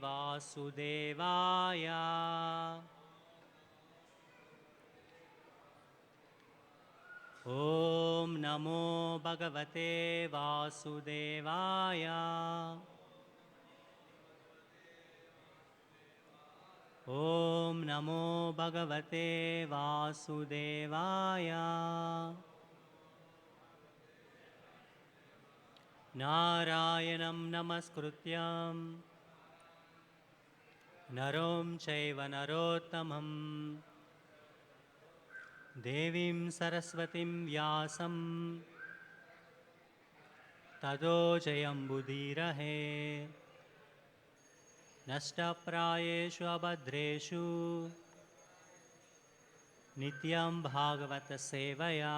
वासुदेवाय। ॐ नमो भगवते वासुदेवाय। ॐ नमो भगवते वासुदेवाय। नारायणं नमस्कृत्यं नरं चैव नरोत्तमं देवीं सरस्वतीं व्यासं ततो जयम्बुदीरहे। नष्टप्रायेषु अभद्रेषु नित्यं भागवतसेवया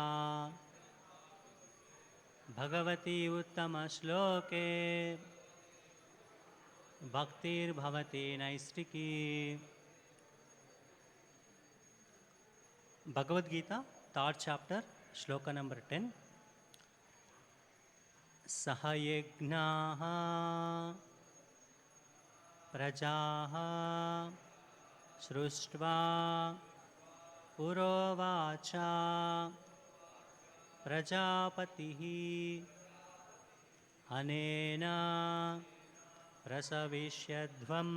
Bhagwati उत्तमश्लोके भक्तिर्भवति नैष्टिकी। Bhagavad Gita, third chapter, shloka number 10. Sahayagnaha prajaha sruštva purovacha prajapatihi anena prasavishyadvam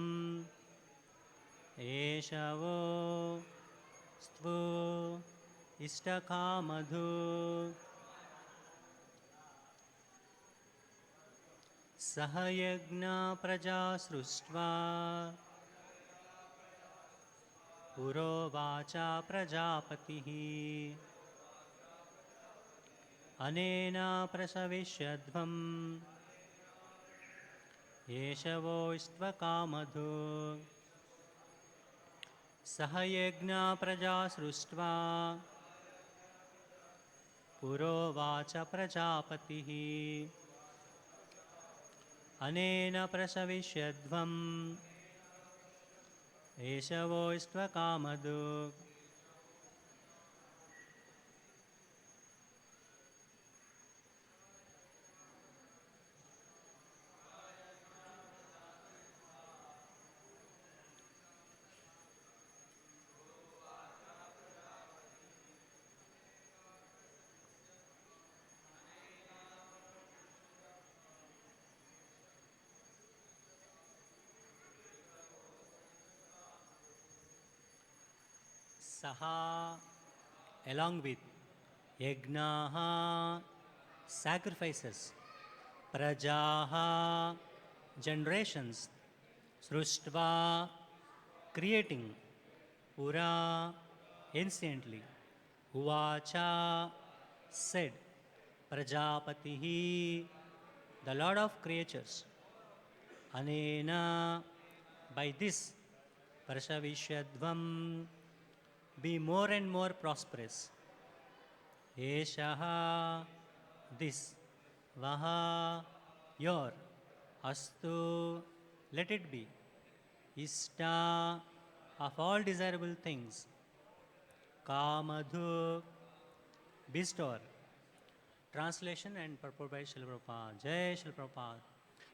eshavo स्तु इष्टकामधु। सह यज्ञ प्रजा सृष्ट्वा पुरोवाचा प्रजापतिः अनेन प्रसविष्यध्वम् एषवोऽस्त्वकामधु। सह यज्ञ प्रजा सृष्ट्वा पुरोवाच प्रजापतिः अनेन प्रसविष्यध्वम् एषवोऽस्त्वकामधु। Saha, along with yajnaha, sacrifices, prajaha, generations, sruštva, creating, pura, anciently, uvacha, said, prajapatihi, the Lord of creatures, anena, by this, prasavishadvam, be more and more prosperous. Eshaha, this, vaha, your, astu, let it be, ishta, of all desirable things, kamadhu, bestower. Translation and purport by Srila Prabhupada. Jai Srila Prabhupada.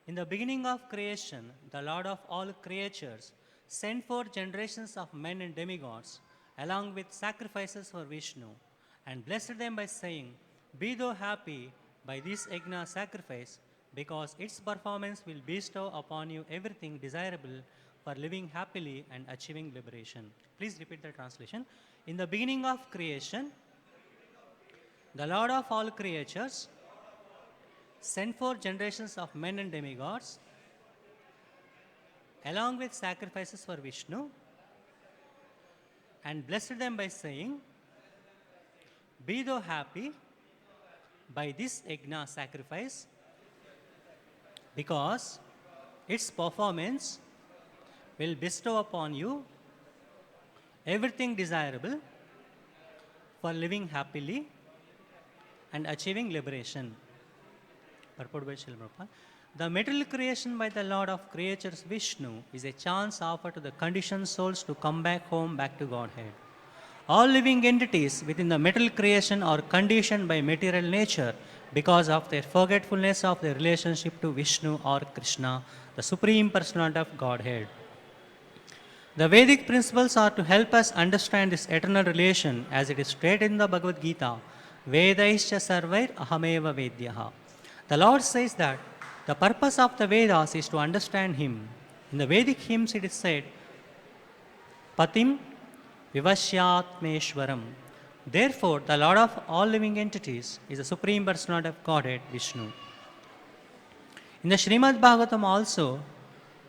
In the beginning of creation, the Lord of all creatures sent forth generations of men and demigods along with sacrifices for Vishnu, and blessed them by saying, "Be thou happy by this yajna sacrifice, because its performance will bestow upon you everything desirable for living happily and achieving liberation." Please repeat the translation. In the beginning of creation, the Lord of all creatures sent forth generations of men and demigods along with sacrifices for Vishnu, and blessed them by saying, "Be thou happy by this yajna sacrifice, because its performance will bestow upon you everything desirable for living happily and achieving liberation." Purport by Srila Prabhupada. The material creation by the Lord of creatures Vishnu is a chance offered to the conditioned souls to come back home, back to Godhead. All living entities within the material creation are conditioned by material nature because of their forgetfulness of their relationship to Vishnu or Krishna, the Supreme Personality of Godhead. The Vedic principles are to help us understand this eternal relation as it is stated in the Bhagavad Gita, Vedaischa sarvair ahameva vedyaha. The Lord says that the purpose of the Vedas is to understand Him. In the Vedic hymns it is said, Patim Vivashyatmeshwaram. Therefore, the Lord of all living entities is the Supreme Personality of Godhead, Vishnu. In the Srimad Bhagavatam also,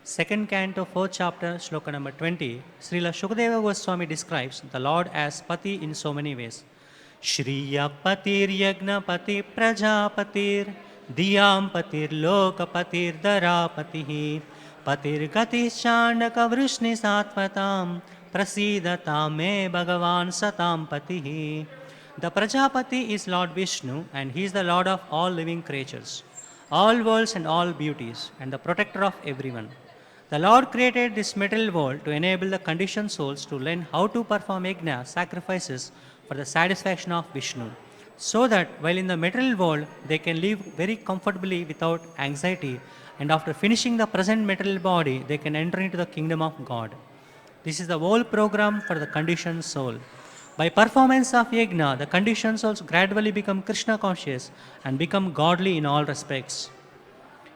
second canto, fourth chapter, shloka number 20, Srila Shukadeva Goswami describes the Lord as Pati in so many ways. Shriya Patir Yagna Pati Prajapatir Diyam Patir Loka Patir Dharapatihi Patir Gati Chandaka Vrishni Satvatam Prasidatam Me Bhagavan Satam Patihi. The Prajapati is Lord Vishnu and he is the Lord of all living creatures, all worlds and all beauties, and the protector of everyone. The Lord created this material world to enable the conditioned souls to learn how to perform yajna, sacrifices, for the satisfaction of Vishnu, so that while in the material world they can live very comfortably without anxiety, and after finishing the present material body, they can enter into the kingdom of God. This is the whole program for the conditioned soul. By performance of yajna, the conditioned souls gradually become Krishna conscious and become godly in all respects.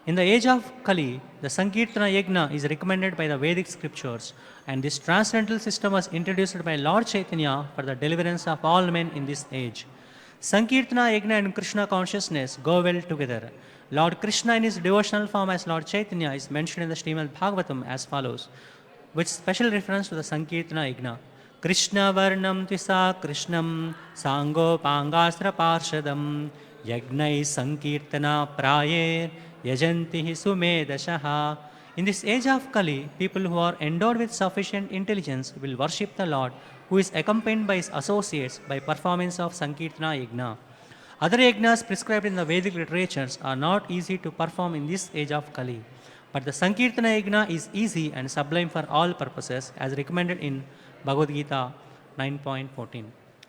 In the age of Kali, the Sankirtana Yajna is recommended by the Vedic scriptures, and this transcendental system was introduced by Lord Chaitanya for the deliverance of all men in this age. Sankirtana Yajna and Krishna consciousness go well together. Lord Krishna in his devotional form as Lord Chaitanya is mentioned in the Srimad Bhagavatam as follows, with special reference to the Sankirtana Yajna. Krishna Varnam Tvisa Krishnam Sango Pangastra Parshadam Yagnai Sankirtana Prayer Yajanti Sumedashaha. In this age of Kali, people who are endowed with sufficient intelligence will worship the Lord, who is accompanied by his associates by performance of Sankirtana Yajna. Other yajnas prescribed in the Vedic literatures are not easy to perform in this age of Kali. But the Sankirtana Yajna is easy and sublime for all purposes as recommended in Bhagavad Gita 9.14.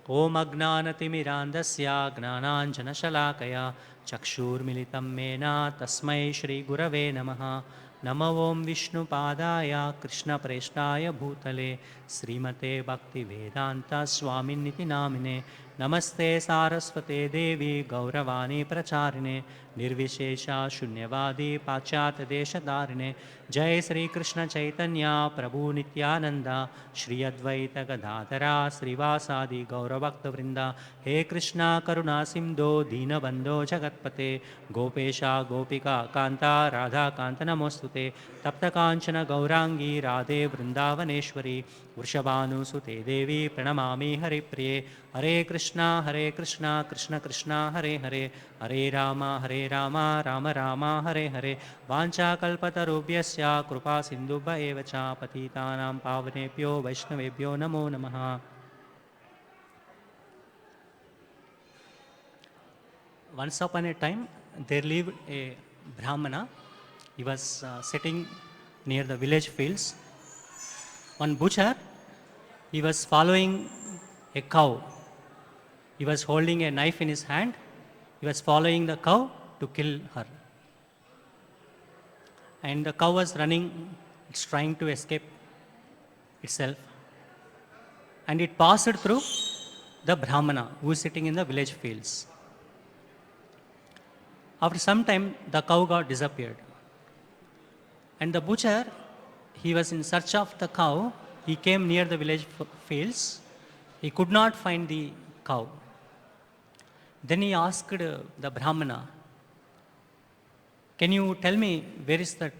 Om Agnanatimirandasya Gnananjana Shalakaya Chakshurmilitam Mena Tasmai Shri Gurave Namaha Namo Om Vishnu Padaya Krishna Preshnaya Bhutale Srimate Bhakti Vedanta Swaminiti Namine Namaste Saraswate Devi Gauravani Pracharine Nirvishesha Shunyavadi Pachat Deshadarine Jai Sri Krishna Chaitanya Prabhu Nityananda Shri Advaita Gadadhara Srivasadi Gauravakta Vrinda He Krishna Karuna Sindho Dina Bandho Jagatpate Gopesha Gopika Kanta Radha Kanta Namostute Tapta Kanchana Gaurangi Radhe Vrindavaneshwari Vrishabhanu Sute Devi Pranamami Hari Priye Hare Krishna Krishna Krishna Hare Hare Hare Rama Rama Rama Hare Hare Vancha Kalpatarubhyasya Krupa Sindhubha Evacha Patitanam Pavanebhyo Vaishnavebhyo Namo Namaha. Once upon a time, there lived a Brahmana. He was sitting near the village fields. One butcher, he was following a cow. He was holding a knife in his hand. He was following the cow to kill her. And the cow was running, it's trying to escape itself. And it passed through the Brahmana who is sitting in the village fields. After some time, the cow got disappeared. And the butcher, he was in search of the cow. He came near the village fields. He could not find the cow. Then he asked the Brahmana, can you tell me where is that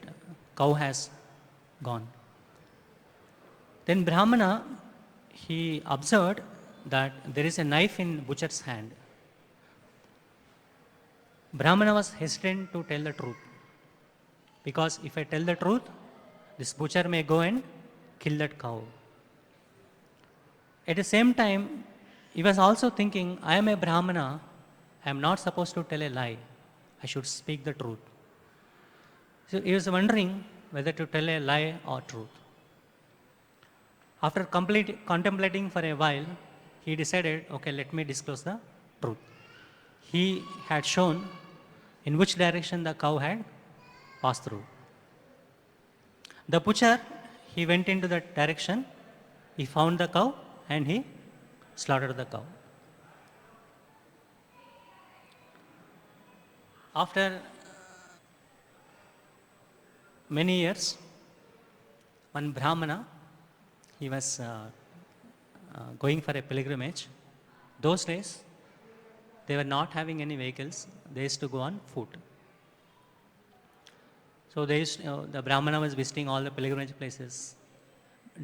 cow has gone? Then Brahmana, he observed that there is a knife in butcher's hand. Brahmana was hesitant to tell the truth, because if I tell the truth, this butcher may go and kill that cow. At the same time, he was also thinking, I am a Brahmana, I am not supposed to tell a lie, I should speak the truth. So he was wondering whether to tell a lie or truth. After contemplating for a while, he decided, okay, let me disclose the truth. He had shown in which direction the cow had passed through. The butcher, he went into that direction, he found the cow and he slaughtered the cow. After many years, one Brahmana, he was going for a pilgrimage. Those days, they were not having any vehicles, they used to go on foot. So the Brahmana was visiting all the pilgrimage places.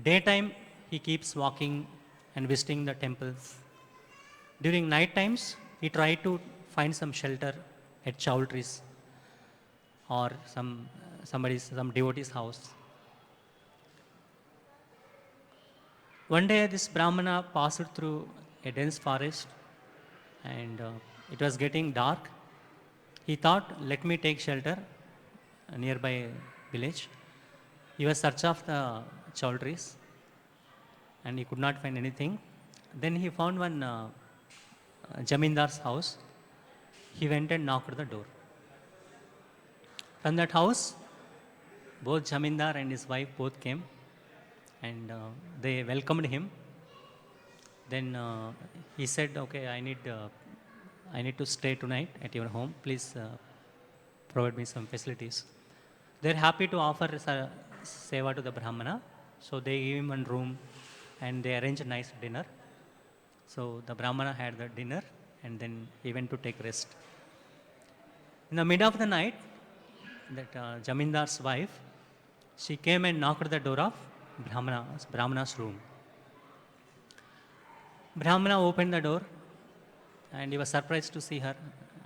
Daytime, he keeps walking and visiting the temples. During night times, he tried to find some shelter at chowdhuries or some devotee's house. One day, this Brahmana passed through a dense forest, and it was getting dark. He thought, let me take shelter a nearby village. He was search of the chowdhuries, and he could not find anything. Then he found one Jamindar's house. He went and knocked the door. From that house, both Jamindar and his wife both came, and they welcomed him. Then he said, okay, I need to stay tonight at your home. Please provide me some facilities. They're happy to offer seva to the Brahmana. So they gave him one room and they arranged a nice dinner. So the Brahmana had the dinner and then he went to take rest. In the middle of the night, that Jamindar's wife, she came and knocked the door of Brahmana's room. Brahmana opened the door and he was surprised to see her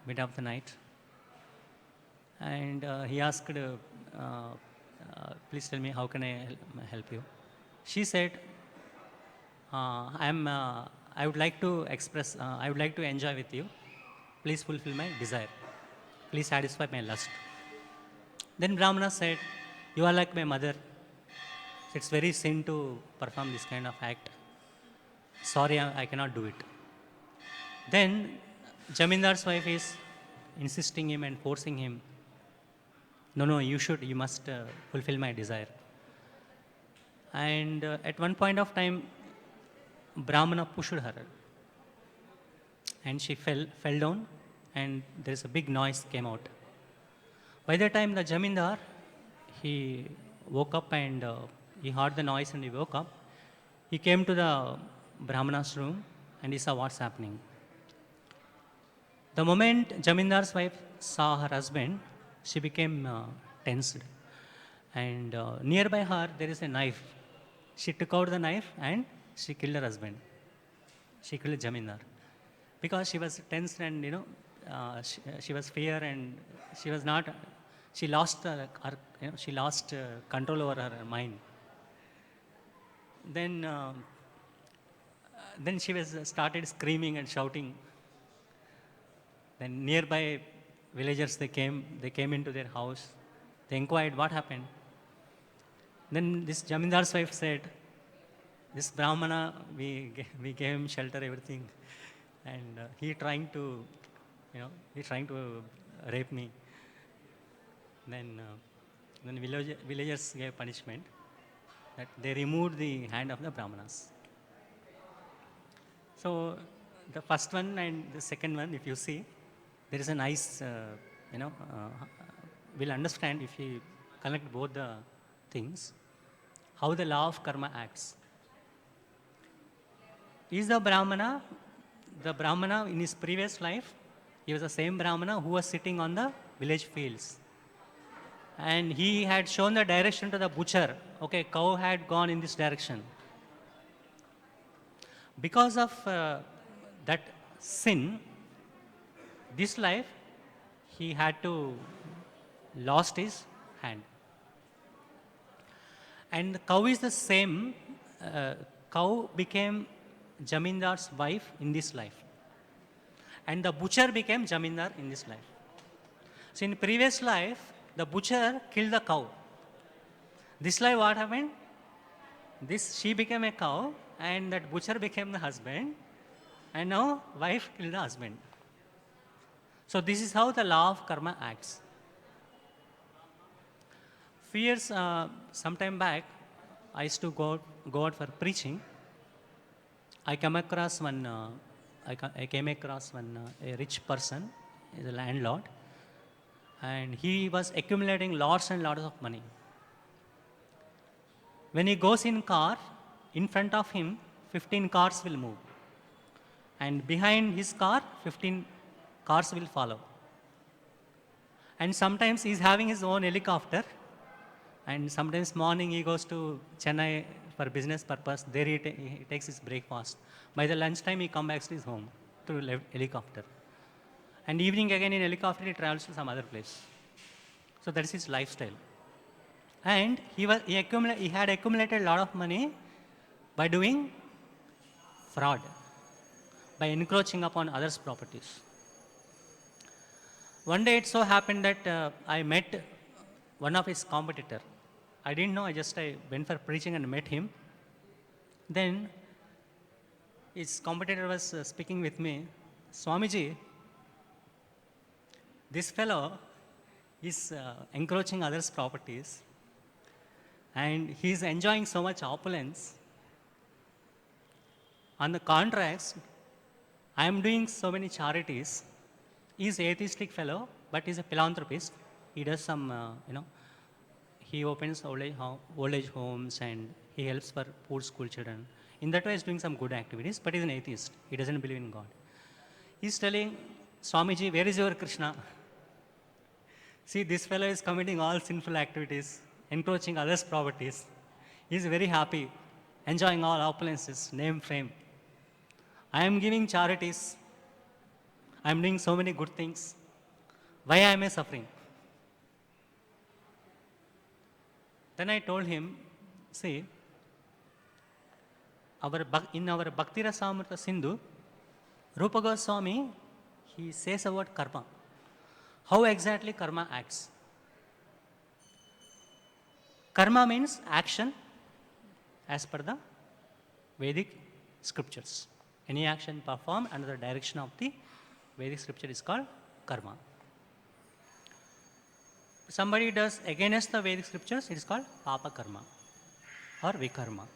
mid of the night. And he asked, please tell me, how can I help you? She said, I would like to enjoy with you. Please fulfill my desire. Please satisfy my lust. Then Brahmana said, you are like my mother. It's very sin to perform this kind of act. Sorry, I cannot do it. Then Jamindar's wife is insisting him and forcing him. No, you must fulfill my desire. And at one point of time, Brahmana pushed her and she fell down and there's a big noise came out. By the time the Jamindar, he woke up and he heard the noise and he woke up. He came to the Brahmana's room and he saw what's happening. The moment Jamindar's wife saw her husband, she became tensed. And nearby her, there is a knife. She took out the knife and she killed her husband. She killed Jamindar. Because she was tensed and, she was fear and she lost control over her mind. Then she was started screaming and shouting. Then nearby villagers, they came into their house. They inquired what happened. Then this Jamindar's wife said, this Brahmana, we gave him shelter, everything. And he trying to rape me. Then villagers gave punishment that they removed the hand of the Brahmanas. So the first one and the second one, if you see, there is a nice, we'll understand if we connect both the things, how the law of karma acts. Is the Brahmana in his previous life, he was the same Brahmana who was sitting on the village fields. And he had shown the direction to the butcher. Okay, cow had gone in this direction. Because of that sin, this life, he had to lost his hand. And the cow is the same. Cow became Jamindar's wife in this life. And the butcher became Jamindar in this life. So in previous life, the butcher killed the cow. This life what happened? She became a cow and that butcher became the husband and now wife killed the husband. So this is how the law of karma acts. Few years, some time back, I used to go out for preaching. I came across one. I came across one a rich person, is a landlord, and he was accumulating lots and lots of money. When he goes in car, in front of him, 15 cars will move, and behind his car, 15 cars will follow. And sometimes he's having his own helicopter, and sometimes morning he goes to Chennai for business purpose. There he takes his breakfast. By the lunchtime he comes back to his home through helicopter. And evening again in helicopter he travels to some other place. So that is his lifestyle. And he had accumulated a lot of money by doing fraud, by encroaching upon others' properties. One day it so happened that I met one of his competitor. I didn't know, I went for preaching and met him. Then his competitor was speaking with me, Swamiji, this fellow is encroaching others' properties and he is enjoying so much opulence. On the contrast, I am doing so many charities. He is an atheistic fellow, but he is a philanthropist. He does some, he opens old age homes and he helps for poor school children. In that way, he's doing some good activities, but he's an atheist. He doesn't believe in God. He's telling, Swamiji, where is your Krishna? See, this fellow is committing all sinful activities, encroaching others' properties. He's very happy, enjoying all opulences, name, fame. I am giving charities. I am doing so many good things. Why am I suffering? Then I told him, see, in our Bhakti Rasamrita Sindhu, Rupa Goswami, he says about karma. How exactly karma acts? Karma means action as per the Vedic scriptures. Any action performed under the direction of the Vedic scripture is called karma. Somebody does against the Vedic scriptures, it is called papa karma or vikarma.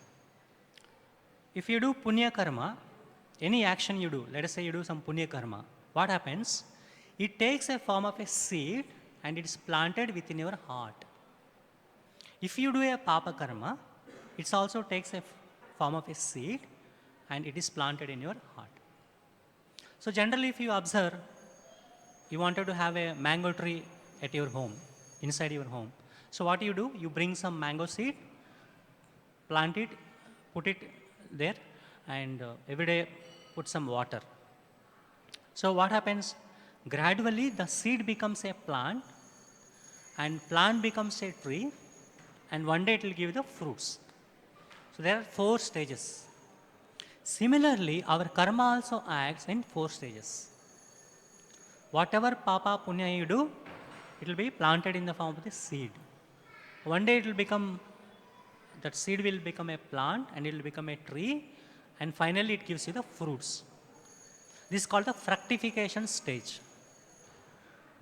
If you do punya karma, any action you do, let us say you do some punya karma, what happens? It takes a form of a seed and it is planted within your heart. If you do a papa karma, it also takes a form of a seed and it is planted in your heart. So generally if you observe, you wanted to have a mango tree at your home, inside your home. So what do? You bring some mango seed, plant it, put it there, and every day put some water. So what happens? Gradually the seed becomes a plant and plant becomes a tree, and one day it will give the fruits. So there are 4 stages. Similarly, our karma also acts in 4 stages. Whatever papa punya you do, it will be planted in the form of the seed. One day it will become, that seed will become a plant and it will become a tree, and finally it gives you the fruits. This is called the fructification stage.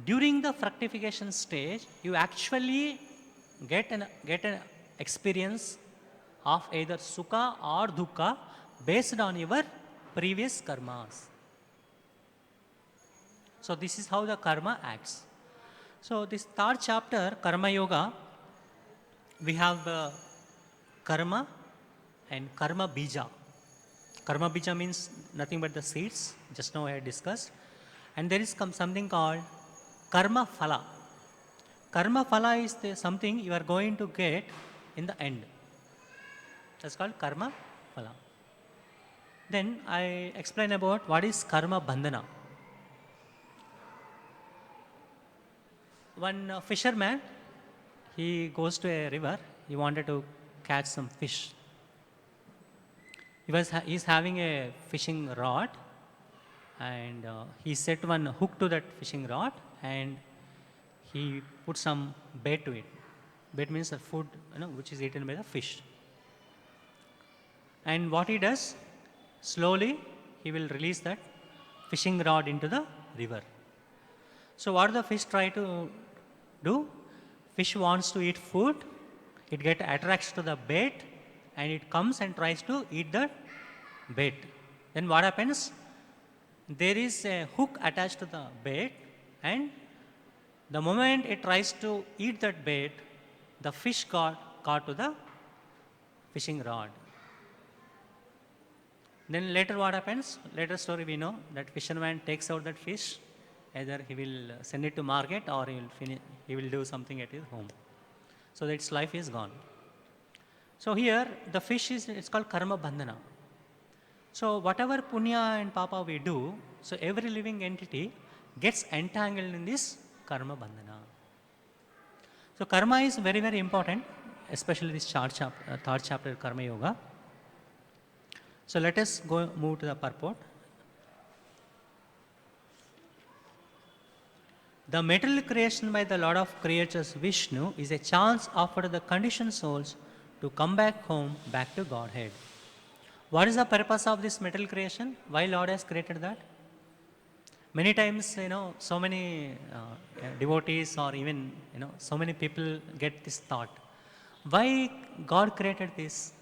During the fructification stage, you actually get an experience of either sukha or dukkha based on your previous karmas. So this is how the karma acts. So this 3rd chapter, Karma Yoga, we have karma and karma bija. Karma bija means nothing but the seeds, just now I had discussed. And there is something called karma phala. Karma phala is something you are going to get in the end. That's called karma phala. Then I explain about what is karma bandhana. One fisherman, he goes to a river, he wanted to catch some fish. He's having a fishing rod, and he set one hook to that fishing rod and he put some bait to it. Bait means the food, which is eaten by the fish. And what he does, slowly he will release that fishing rod into the river. So what the fish try to do? Fish wants to eat food, it get attracts to the bait and it comes and tries to eat the bait. Then what happens? There is a hook attached to the bait, and the moment it tries to eat that bait, the fish got caught to the fishing rod. Then later what happens? Later story we know that fisherman takes out that fish. Either he will send it to market or he will do something at his home. So that its life is gone. So here the fish is, it's called karma bandhana. So whatever punya and papa we do, so every living entity gets entangled in this karma bandhana. So karma is very, very important, especially this third chapter Karma Yoga. So let us go move to the purport. The material creation by the Lord of Creators Vishnu is a chance offered to the conditioned souls to come back home, back to Godhead. What is the purpose of this material creation? Why Lord has created that? Many times, so many devotees or even, so many people get this thought. Why God created this?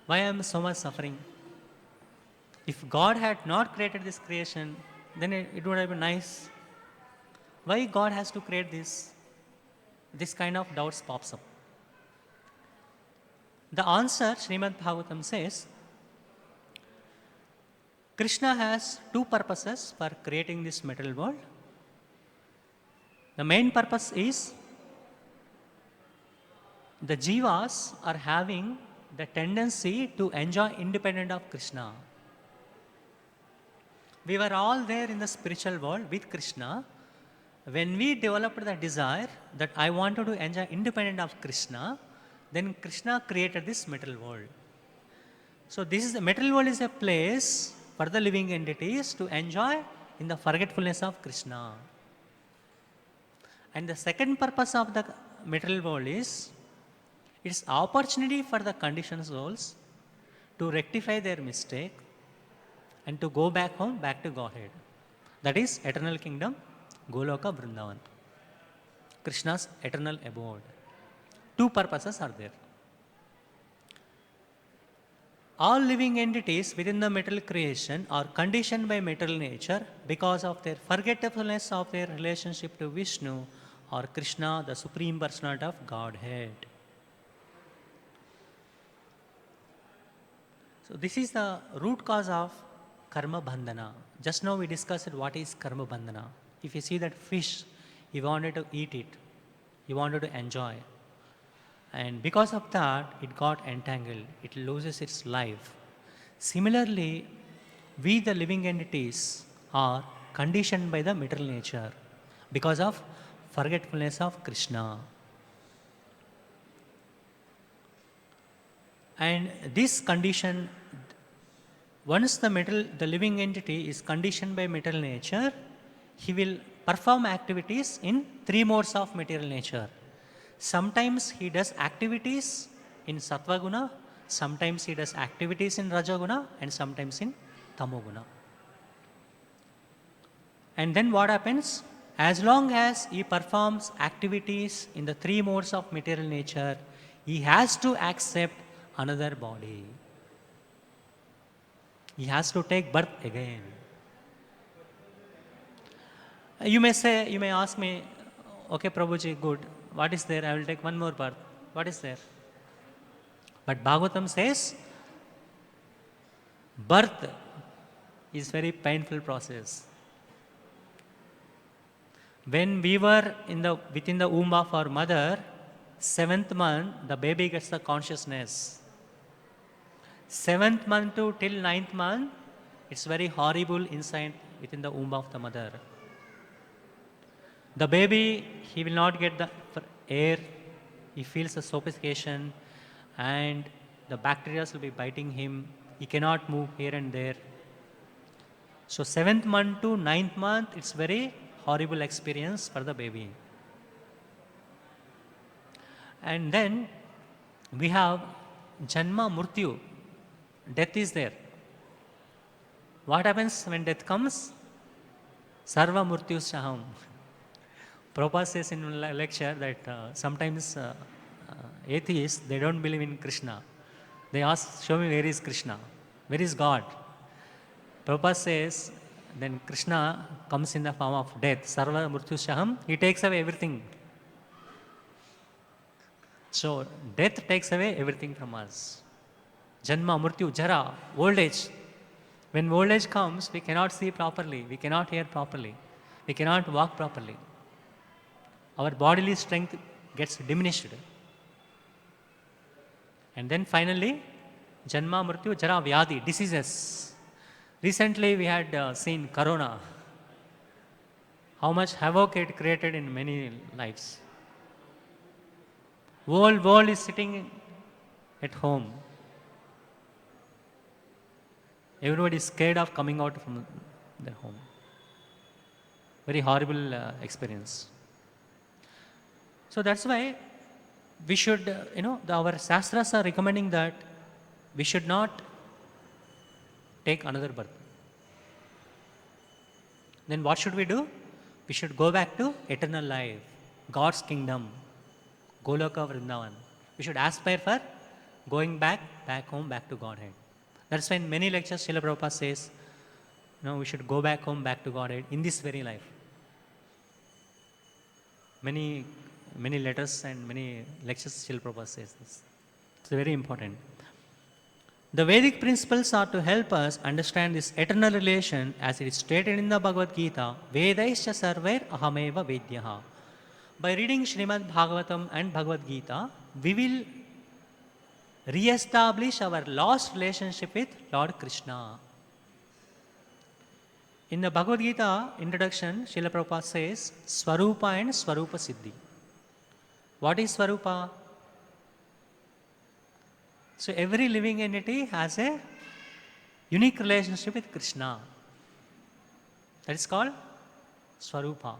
Why I am so much suffering? If God had not created this creation, then it would have been nice. Why God has to create this? This kind of doubts pops up. The answer, Srimad Bhagavatam says, Krishna has two purposes for creating this material world. The main purpose is the jivas are having the tendency to enjoy independent of Krishna. We were all there in the spiritual world with Krishna. When we developed the desire that I wanted to enjoy independent of Krishna, then Krishna created this material world. So this is the material world is a place for the living entities to enjoy in the forgetfulness of Krishna. And the second purpose of the material world is it's opportunity for the conditioned souls to rectify their mistake and to go back home, back to Godhead. That is eternal kingdom, Goloka Vrindavan, Krishna's eternal abode. Two purposes are there. All living entities within the material creation are conditioned by material nature because of their forgetfulness of their relationship to Vishnu or Krishna, the Supreme Personality of Godhead. So this is the root cause of karma bandhana. Just now we discussed what is karma bandhana. If you see that fish, he wanted to eat it, he wanted to enjoy. And because of that, it got entangled, it loses its life. Similarly, we the living entities are conditioned by the material nature because of forgetfulness of Krishna. And this condition, once the living entity is conditioned by material nature, he will perform activities in three modes of material nature. Sometimes he does activities in Sattva Guna, sometimes he does activities in Rajaguna, and sometimes in Tamoguna. And then what happens? As long as he performs activities in the three modes of material nature, he has to accept another body. He has to take birth again. You may ask me, okay, Prabhuji, good. What is there? I will take one more birth. What is there? But Bhagavatam says, birth is very painful process. When we were within the womb of our mother, 7th month, the baby gets the consciousness. 7th month to till 9th month, it's very horrible inside within the womb of the mother. The baby, he will not get the air, he feels the suffocation, and the bacteria will be biting him, he cannot move here and there. So 7th month to 9th month, it's very horrible experience for the baby. And then we have Janma Murtyu, death is there. What happens when death comes? Sarva murtyu saham. Prabhupada says in lecture that sometimes atheists, they don't believe in Krishna. They ask, show me where is Krishna? Where is God? Prabhupada says, then Krishna comes in the form of death. Sarva murtyu saham. He takes away everything. So death takes away everything from us. Janma, murtyu, jara, old age. When old age comes, we cannot see properly, we cannot hear properly, we cannot walk properly. Our bodily strength gets diminished. And then finally, Janma, Mrityu, Jara, Vyadi, diseases. Recently we had seen Corona, how much havoc it created in many lives. Whole world is sitting at home. Everybody is scared of coming out from their home. Very horrible experience. So that's why we should, our Shastras are recommending that we should not take another birth. Then what should we do? We should go back to eternal life, God's kingdom, Goloka Vrindavan. We should aspire for going back home, back to Godhead. That's why in many lectures Srila Prabhupada says, we should go back home, back to Godhead in this very life. Many letters and many lectures Srila Prabhupada says this. It's very important. The Vedic principles are to help us understand this eternal relation as it is stated in the Bhagavad Gita, Vedaischa sarver ahameva vedyaha. By reading Srimad Bhagavatam and Bhagavad Gita, we will re-establish our lost relationship with Lord Krishna. In the Bhagavad Gita introduction, Srila Prabhupada says, Swarupa and Swarupa Siddhi. What is Swarupa? So every living entity has a unique relationship with Krishna. That is called Swarupa.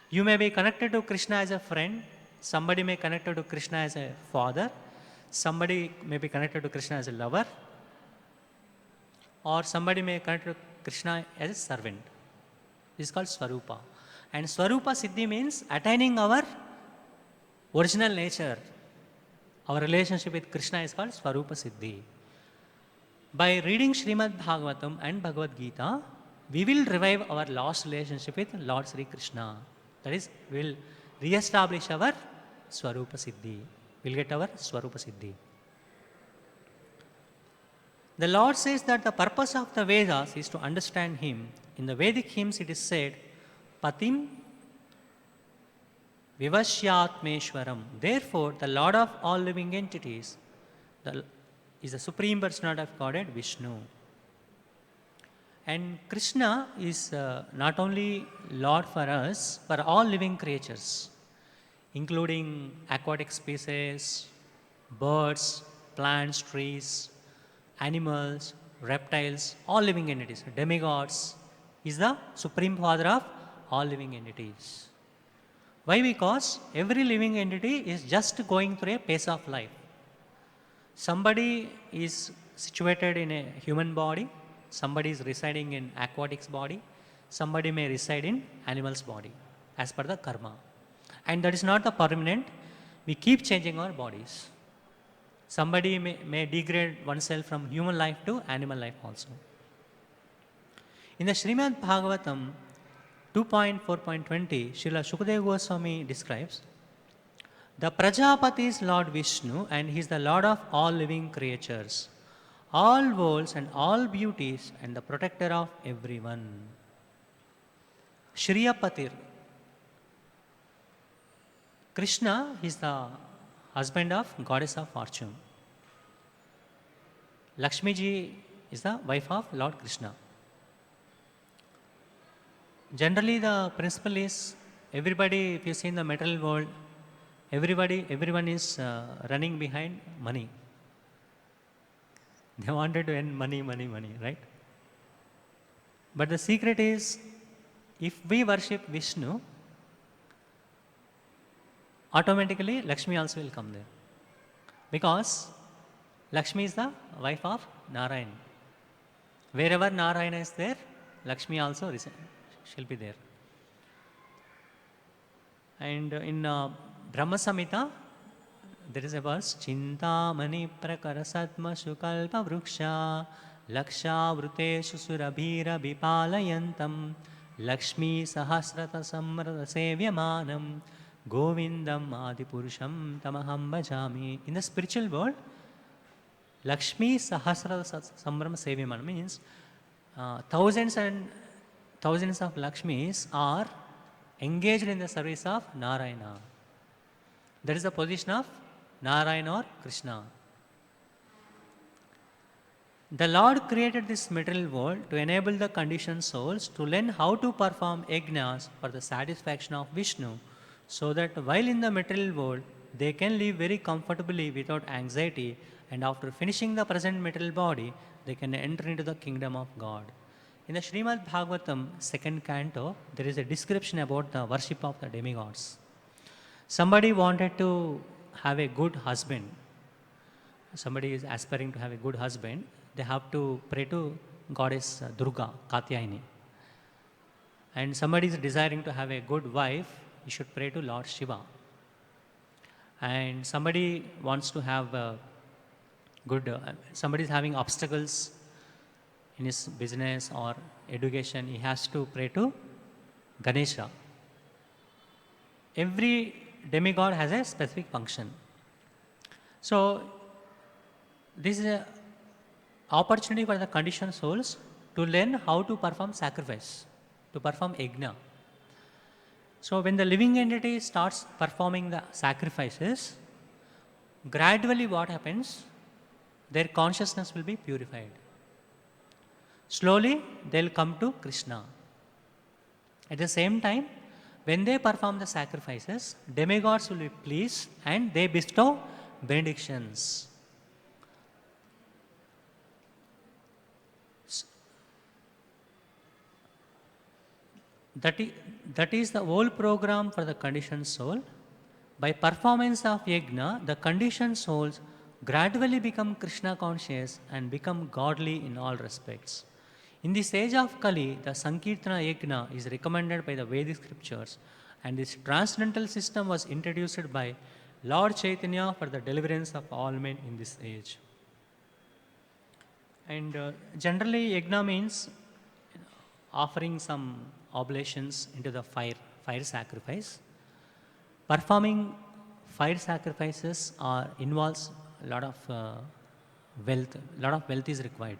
You may be connected to Krishna as a friend, somebody may be connected to Krishna as a father, somebody may be connected to Krishna as a lover, or somebody may be connected to Krishna as a servant. This is called Swarupa. And Swarupa Siddhi means attaining our original nature. Our relationship with Krishna is called Swarupa Siddhi. By reading Srimad Bhagavatam and Bhagavad Gita, we will revive our lost relationship with Lord Sri Krishna. That is, we will re-establish our Swarupa Siddhi. We will get our Swarupa Siddhi. The Lord says that the purpose of the Vedas is to understand Him. In the Vedic hymns it is said, Patim Vivashyatmeshwaram. Therefore, the Lord of all living entities is the Supreme Personality of Godhead, Vishnu. And Krishna is not only Lord for us, for all living creatures, including aquatic species, birds, plants, trees, animals, reptiles, all living entities, demigods. He is the Supreme Father of all living entities. Why? Because every living entity is just going through a phase of life. Somebody is situated in a human body, somebody is residing in aquatics body, somebody may reside in animal's body as per the karma. And that is not the permanent. We keep changing our bodies. Somebody may degrade oneself from human life to animal life also. In the Srimad Bhagavatam 2.4.20, Srila Shukadeva Goswami describes, the Prajapati is Lord Vishnu and he is the Lord of all living creatures, all worlds and all beauties and the protector of everyone. Shriyapatir. Krishna is the husband of Goddess of Fortune. Lakshmi ji is the wife of Lord Krishna. Generally the principle is, everybody, if you see in the material world, everyone is running behind money. They wanted to earn money, right? But the secret is, if we worship Vishnu, automatically Lakshmi also will come there. Because Lakshmi is the wife of Narayan. Wherever Narayana is there, Lakshmi also she'll be there. And in Brahma Samhita, there is a verse, Chintamani prakara satma sukalpa vruksha laksha vruteshu surabhira vipalayantam Lakshmi sahasrata samrata sevyamanam Govindam adipurusham tamaham bhajami. In the spiritual world, Lakshmi sahasrata samrama sevyamanam means thousands and thousands of Lakshmis are engaged in the service of Narayana. That is the position of Narayana or Krishna. The Lord created this material world to enable the conditioned souls to learn how to perform yajnas for the satisfaction of Vishnu, so that while in the material world they can live very comfortably without anxiety, and after finishing the present material body, they can enter into the kingdom of God. In the Srimad Bhagavatam, second canto, there is a description about the worship of the demigods. Somebody wanted to have a good husband. Somebody is aspiring to have a good husband. They have to pray to goddess Durga, Katyayani. And somebody is desiring to have a good wife, he should pray to Lord Shiva. And somebody wants to have a good, somebody is having obstacles in his business or education, he has to pray to Ganesha. Every demigod has a specific function. So, this is an opportunity for the conditioned souls to learn how to perform sacrifice, to perform yajna. So, when the living entity starts performing the sacrifices, gradually what happens? Their consciousness will be purified. Slowly, they'll come to Krishna. At the same time, when they perform the sacrifices, demigods will be pleased and they bestow benedictions. That is the whole program for the conditioned soul. By performance of yajna, the conditioned souls gradually become Krishna conscious and become godly in all respects. In this age of Kali, the Sankirtana Yajna is recommended by the Vedic scriptures, and this transcendental system was introduced by Lord Chaitanya for the deliverance of all men in this age. And generally, Yajna means offering some oblations into the fire sacrifice. Performing fire sacrifices involves a lot of wealth is required.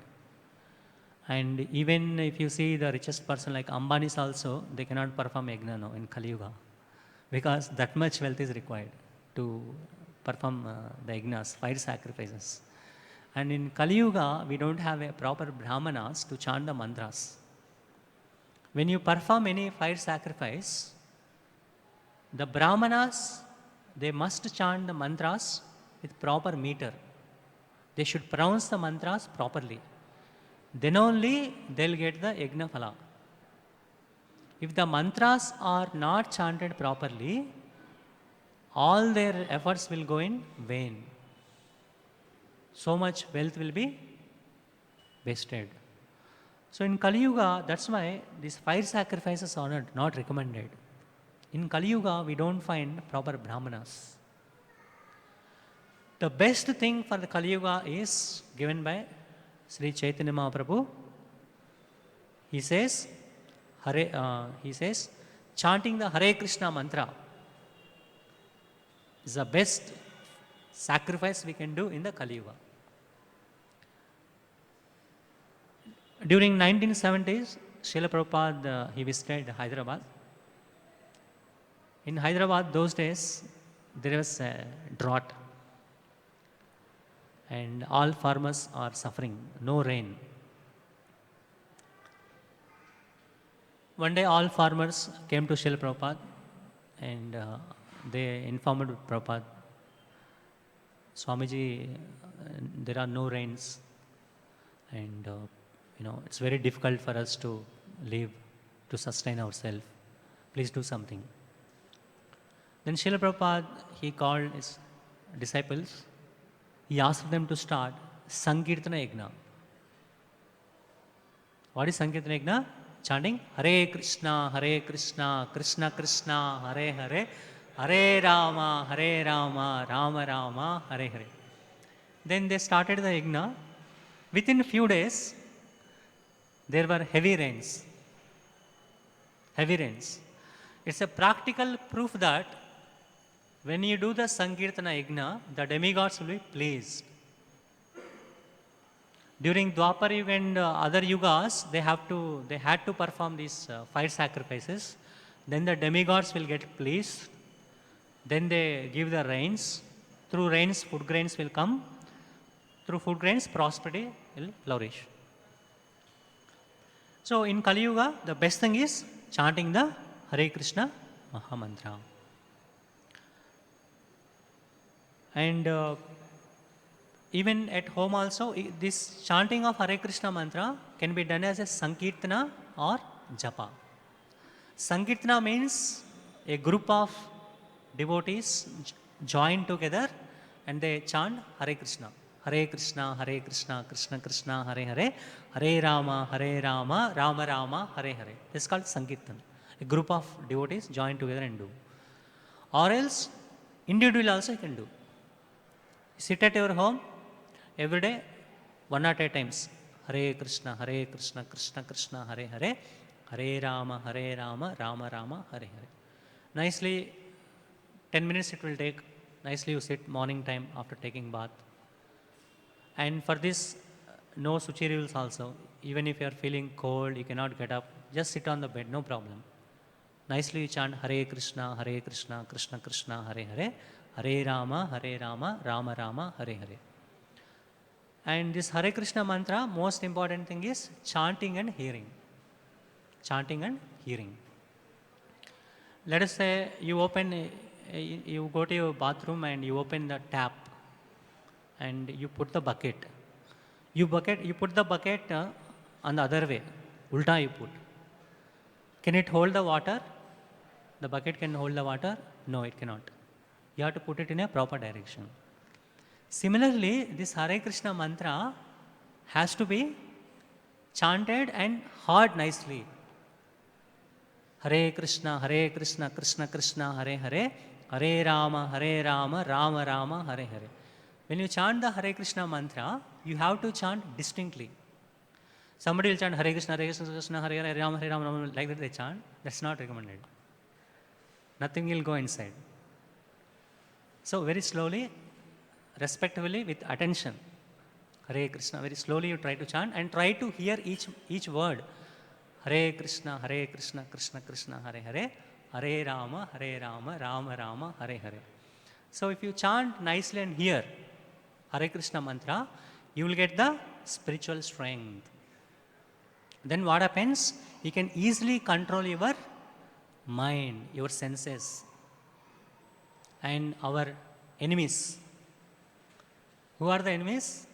And even if you see the richest person like Ambani's also, they cannot perform yajna now in Kali Yuga, because that much wealth is required to perform the yajnas, fire sacrifices. And in Kali Yuga, we don't have a proper brahmanas to chant the mantras. When you perform any fire sacrifice, the brahmanas, they must chant the mantras with proper meter. They should pronounce the mantras properly. Then only they'll get the yajna phala. If the mantras are not chanted properly, all their efforts will go in vain. So much wealth will be wasted. So in Kali Yuga, that's why these fire sacrifices are not recommended. In Kali Yuga, we don't find proper brahmanas. The best thing for the Kali Yuga is given by Sri Chaitanya Mahaprabhu. He says, chanting the Hare Krishna mantra is the best sacrifice we can do in the Kali Yuga. During 1970s, Srila Prabhupada, he visited Hyderabad. In Hyderabad, those days, there was a drought. And all farmers are suffering, no rain. One day all farmers came to Srila Prabhupada and they informed Prabhupada, Swamiji, there are no rains and it's very difficult for us to live, to sustain ourselves. Please do something. Then Srila Prabhupada, he called his disciples. He asked them to start Sankirtana Yajna. What is Sankirtana Yajna? Chanting Hare Krishna, Krishna Krishna, Hare Hare, Hare Rama, Rama Rama, Hare Hare. Then they started the yajna. Within a few days, there were heavy rains. Heavy rains. It's a practical proof that when you do the Sankirtana yajna, the demigods will be pleased. During Dwapar Yuga and other yugas, they had to perform these fire sacrifices. Then the demigods will get pleased. Then they give the rains. Through rains, food grains will come. Through food grains, prosperity will flourish. So in Kali Yuga, the best thing is chanting the Hare Krishna Mahamantra. And even at home also, this chanting of Hare Krishna mantra can be done as a Sankirtana or Japa. Sankirtana means a group of devotees join together and they chant Hare Krishna. Hare Krishna, Hare Krishna, Krishna Krishna, Hare Hare, Hare Rama, Rama Rama, Hare Hare. This is called Sankirtan. A group of devotees join together and do. Or else, individual also you can do. Sit at your home, every day, 1 or 2 times. Hare Krishna, Krishna Krishna, Hare Hare, Hare Rama, Rama Rama, Hare Hare. Nicely, 10 minutes it will take. Nicely you sit morning time after taking bath. And for this, no suchi rules also. Even if you are feeling cold, you cannot get up, just sit on the bed, no problem. Nicely you chant Hare Krishna, Krishna Krishna, Hare Hare, Hare Rama, Rama Rama, Hare Hare. And this Hare Krishna mantra, most important thing is chanting and hearing. Chanting and hearing. Let us say you go to your bathroom and you open the tap and you put the bucket. You put the bucket on the other way. Ulta you put. Can it hold the water? The bucket can hold the water? No, it cannot. You have to put it in a proper direction. Similarly, this Hare Krishna mantra has to be chanted and heard nicely. Hare Krishna, Krishna Krishna, Hare Hare, Hare Rama, Rama Rama, Hare Hare. When you chant the Hare Krishna mantra, you have to chant distinctly. Somebody will chant Hare Krishna, Krishna, Hare Hare, Rama, Rama, like that they chant. That's not recommended. Nothing will go inside. So very slowly, respectfully, with attention, Hare Krishna, very slowly you try to chant and try to hear each word. Hare Krishna, Krishna Krishna, Hare Hare, Hare Rama, Rama Rama, Hare Hare. So if you chant nicely and hear Hare Krishna mantra, you will get the spiritual strength. Then what happens? You can easily control your mind, your senses, and our enemies. Who are the enemies?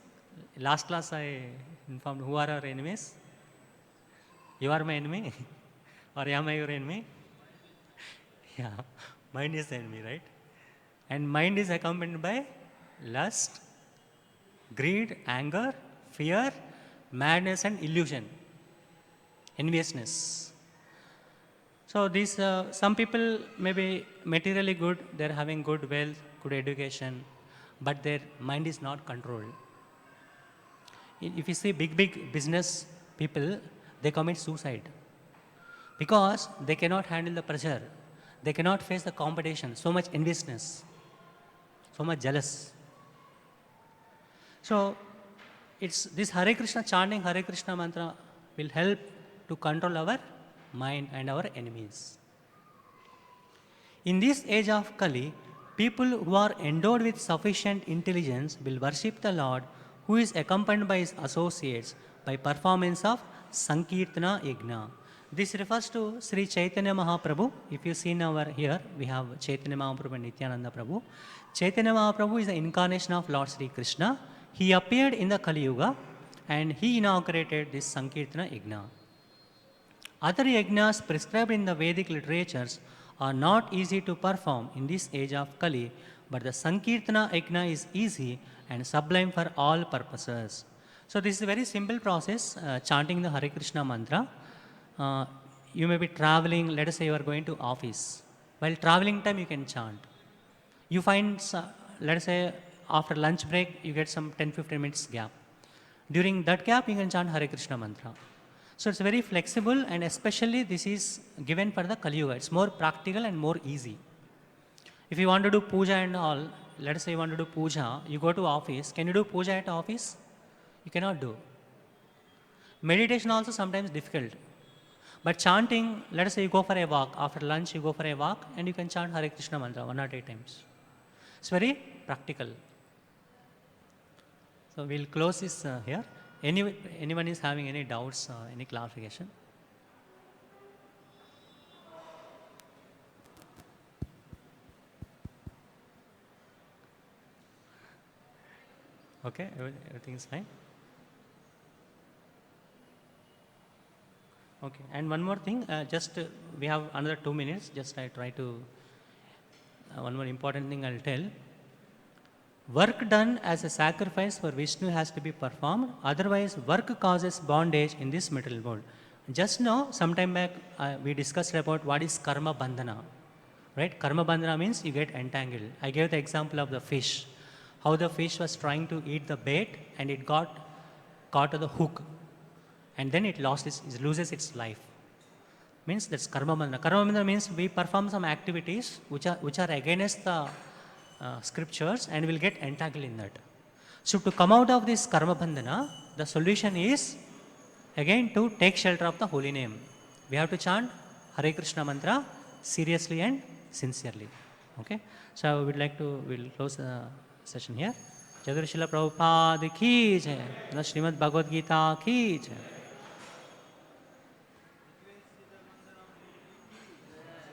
Last class I informed who are our enemies. You are my enemy or am I your enemy? Yeah, mind is the enemy, right? And mind is accompanied by lust, greed, anger, fear, madness and illusion, enviousness. So these, some people may be materially good, they're having good wealth, good education, but their mind is not controlled. If you see big business people, they commit suicide because they cannot handle the pressure. They cannot face the competition, so much enviousness, so much jealous. So it's this Hare Krishna chanting, Hare Krishna mantra will help to control our mind and our enemies. In this age of Kali, people who are endowed with sufficient intelligence will worship the Lord, who is accompanied by his associates by performance of Sankirtana Yajna. This refers to Sri Chaitanya Mahaprabhu. If you see now here, we have Chaitanya Mahaprabhu and Nityananda Prabhu. Chaitanya Mahaprabhu is the incarnation of Lord Sri Krishna. He appeared in the Kali Yuga and he inaugurated this Sankirtana Yajna. Other yajnas prescribed in the Vedic literatures are not easy to perform in this age of Kali, but the Sankirtana Yajna is easy and sublime for all purposes. So this is a very simple process, chanting the Hare Krishna mantra. Uh, you may be traveling, let us say you are going to office. While traveling time you can chant. You find, let us say after lunch break, you get some 10-15 minutes gap. During that gap, you can chant Hare Krishna mantra. So it's very flexible, and especially this is given for the Kali Yuga. It's more practical and more easy. If you want to do puja and all, let us say you want to do puja, you go to office. Can you do puja at office? You cannot do. Meditation also sometimes difficult. But chanting, let us say you go for a walk. After lunch, you go for a walk and you can chant Hare Krishna mantra 1 or 2 times. It's very practical. So we'll close this here. Anyone is having any doubts, any clarification? Okay, everything is fine. Okay, and one more thing, we have another 2 minutes. Just I try to one more important thing I'll tell. Work done as a sacrifice for Vishnu has to be performed, otherwise work causes bondage in this material world. Just now, sometime back, we discussed about what is karma bandhana. Right? Karma bandhana means you get entangled. I gave the example of the fish. How the fish was trying to eat the bait and it got caught to the hook. And then it loses its life. Means that's karma bandhana. Karma bandhana means we perform some activities which are against the scriptures and will get entangled in that. So to come out of this karma bandhana, the solution is again to take shelter of the holy name. We have to chant Hare Krishna mantra seriously and sincerely. Okay. So we'll close the session here. Jai Guru Srila Prabhupada ki jai. Srimad Bhagavad Gita ki jai.